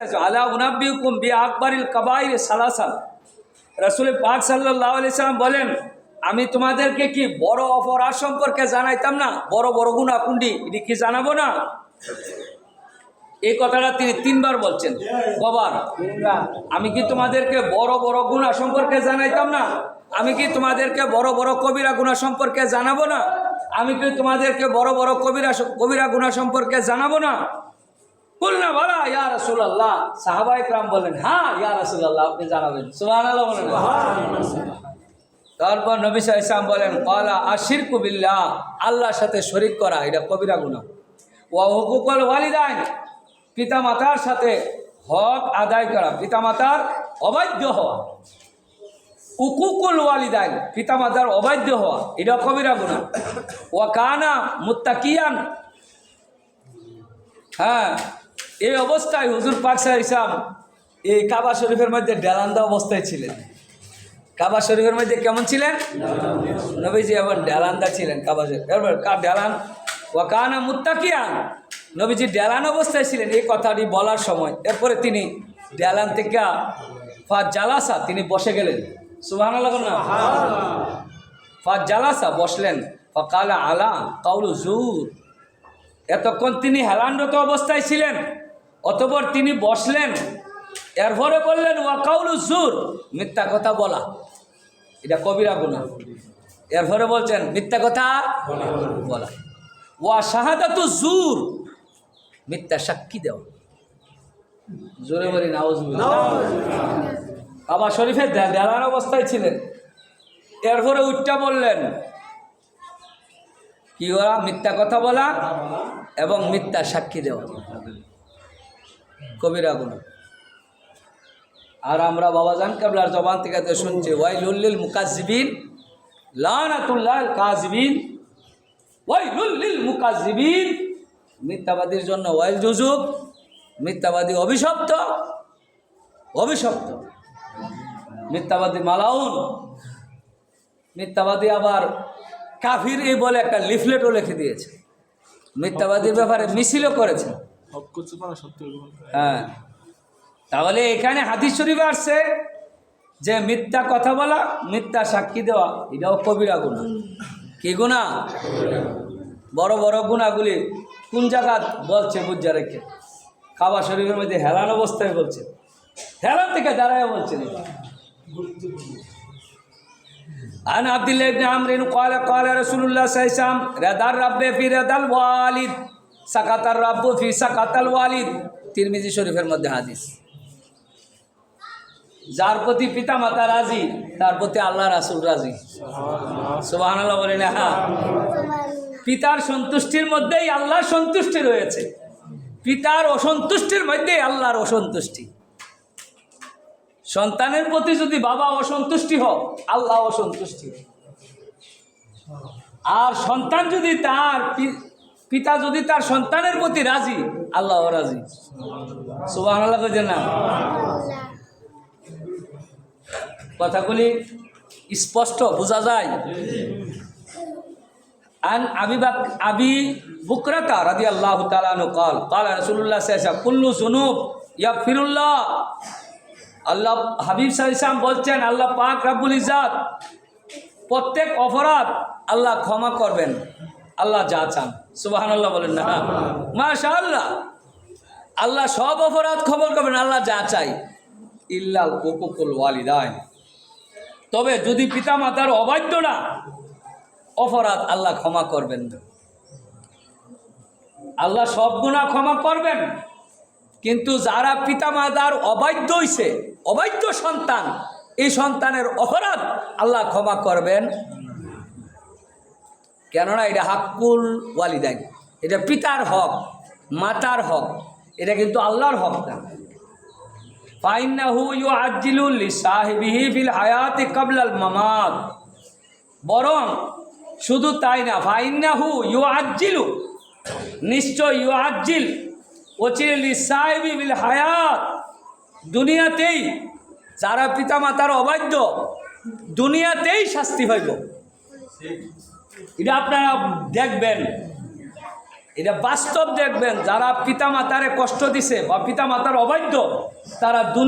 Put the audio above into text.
আলা উনাব্বিউকুম বি আকবারিল কাবাইর সালাসা। রাসূল পাক সাল্লাল্লাহু আলাইহি সাল্লাম বলেন, আমি তোমাদেরকে কি বড় অপরাধ সম্পর্কে জানাইতাম না? বড় বড় গুনাহ কোনটি, এটি কি জানাবো না? এই কথাটা তিনি তিনবার বলছেন। কবার? আমি কি তোমাদেরকে বড় বড় গুনাহ সম্পর্কে জানাইতাম না? আমি কি তোমাদেরকে বড় বড় কবিরা গুনাহ সম্পর্কে জানাবো না? আমি কি তোমাদেরকে বড় বড় কবিরা গুনাহ সম্পর্কে জানাবো না? বলনা বলা ইয়া রাসূলুল্লাহ। সাহাবায়ে কেরাম বলেন, হ্যাঁ ইয়া রাসূলুল্লাহ, আপনি জানাবেন। সুবহানাল্লাহ বলেন। তারপর নবী সাল্লাল্লাহু আলাইহি ওয়াসাল্লাম বলেন, ক্বালা আশিরকু বিল্লাহ, আল্লাহর সাথে শরীক করা, এটা কবিরা গুনাহ। ওয়া হুকুকুল ওয়ালিদাইন, পিতামাতার সাথে হক আদায় করা, পিতামাতার অবাধ্য হওয়া। হুকুকুল ওয়ালিদাইন, পিতামাতার অবাধ্য হওয়া, এটা কবিরা গুনাহ। ওয়া কানা মুত্তাকিয়ান, হ্যাঁ, এই অবস্থায় হুজুর পাক সাল্লাল্লাহু আলাইহি ওয়াসাল্লাম এই কাবা শরীফের মধ্যে ডেলান্দা অবস্থায় ছিলেন। কাবা শরীফের মধ্যে কেমন ছিলেন? নবীজি এমন ডেলান্দা ছিলেন কাবা শরীফ। এরপর ডেলান ওয়াকানা মুত্তাকিয়ান, নবীজি ডেলান অবস্থায় ছিলেন এই কথাটি বলার সময়। এরপরে তিনি ডেলান থেকে ফা জালাসা, তিনি বসে গেলেন। সুবহানাল্লাহ না? ফা জালাসা, বসলেন। ফাকালা আলা কাউলু জুর, এতক্ষণ তিনি হেলানরত অবস্থায় ছিলেন, অতঃপর তিনি বসলেন। এরপরে বললেন ওয়া কাউলু জুর, মিথ্যা কথা বলা, এটা কবিরা গুনাহ। এরপরে বলছেন মিথ্যা কথা বলা। ওয়া শাহাদাতু জুর, মিথ্যা সাক্ষী দেওয়া। জোরে বলি নাউজুবিল্লাহ। কাবা শরীফে দেলান অবস্থায় ছিলেন, এরপরে উঠটা বললেন কি ওরা? মিথ্যা কথা বলা এবং মিথ্যা সাক্ষী দেওয়া, কবিরা গুনাহ। আর আমরা বাবাজান কেবলার জবান থেকে তো শুনছি, ওয়াইলুল লিল মুকাজ্জিবিন, লানাতুল্লাহিল কাযিবিন, ওয়াইলুল লিল মুকাজ্জিবিন, মিথ্যাবাদীর জন্য ওয়াইল জুজুব, মিথ্যাবাদী অভিশপ্ত, অভিশপ্ত মিথ্যাবাদী মালাউন। মিথ্যাবাদী আবার কাফির এই বলে একটা লিফলেটও লিখে দিয়েছে, মিথ্যাবাদীর ব্যাপারে মিছিলও করেছে। হ্যাঁ, তাহলে এখানে হাদিস শরীফে আসছে যে মিথ্যা কথা বলা, মিথ্যা সাক্ষী দেওয়া, এটাও কবিরা গুনাহ। কি গুনাহ? বড় বড় গুনাহগুলি কোন জায়গা বলছে বুঝা রেখে? কাবা শরীফের মধ্যে হেলান অবস্থায় বলছে, হেলান থেকে দাঁড়ায় বলছেন। عن عبد الله بن عمرو قال قال رسول الله صلى الله عليه وسلم رضا الرب في رضا الوالد سقط الرب في سقط الوالد। তিরমিজি শরীফের মধ্যে হাদিস। যার প্রতি পিতা মাতা রাজি, তার প্রতি আল্লাহ রাসূল রাজি। সুবহানাল্লাহ বলেন। হ্যাঁ, পিতার সন্তুষ্টির মধ্যেই আল্লাহর সন্তুষ্টি রয়েছে, পিতার অসন্তুষ্টির মধ্যেই আল্লাহর অসন্তুষ্টি। সন্তানের প্রতি যদি বাবা অসন্তুষ্টি হোক, আল্লাহ অসন্তুষ্টি। আর সন্তান যদি তার পিতা যদি তার সন্তানের প্রতি রাজি, আল্লাহ রাজি। সুবহানাল্লাহ কইছেন না? কথাগুলি স্পষ্ট বোঝা যায়। আন আবি বুকরাতা রাদিয়াল্লাহু তাআলা আনহু قال قال رسول الله صلى الله عليه وسلم كل ذنوب يغفر الله। আল্লাহ হাবিব সাল্লাল্লাহু আলাইহি ওয়াসাল্লাম বলছেন, আল্লাহ পাক রব্বুল ইজ্জত প্রত্যেক অপরাধ আল্লাহ ক্ষমা করবেন, আল্লাহ যা চান। সুবহানাল্লাহ বলেন না? মাশাআল্লাহ, আল্লাহ সব অপরাধ ক্ষমা করবেন, আল্লাহ যা চাই। ইল্লাল হুকুকুল ওয়ালিদাইন, তবে যদি পিতা মাতার অবাধ্য না, অপরাধ আল্লাহ ক্ষমা করবেন না। আল্লাহ সব গুনাহ ক্ষমা করবেন, কিন্তু যারা পিতা মাতার অবাধ্য হইছে, অবাধ্য সন্তান, এই সন্তানের অপরাধ আল্লাহ ক্ষমা করবেন। কেননা এটা হাক্কুল ওয়ালিদাইন, এটা পিতার হক, মাতার হক, এটা কিন্তু আল্লাহর হক না। ফাইন্নাহু ইউআজ্জিলু লিসাহিবিহি ফিল হায়াতি ক্বাবলাল মামাত, বরং শুধু তাই না, ফাইন্নাহু ইউআজ্জিলু, নিশ্চয় ইউআজ্জিল ওচিল লিসাহিবি ফিল হায়াত, দুনিয়াতেই যারা পিতা মাতার অবাধ্য, দুনিয়াতেই শাস্তি পাইব। এটা আপনারা দেখবেন এটা বাস্তব দেখবেন, যারা পিতা মাতারে কষ্ট দিছে বা পিতা মাতার অবাধ্য, তারা দুনিয়া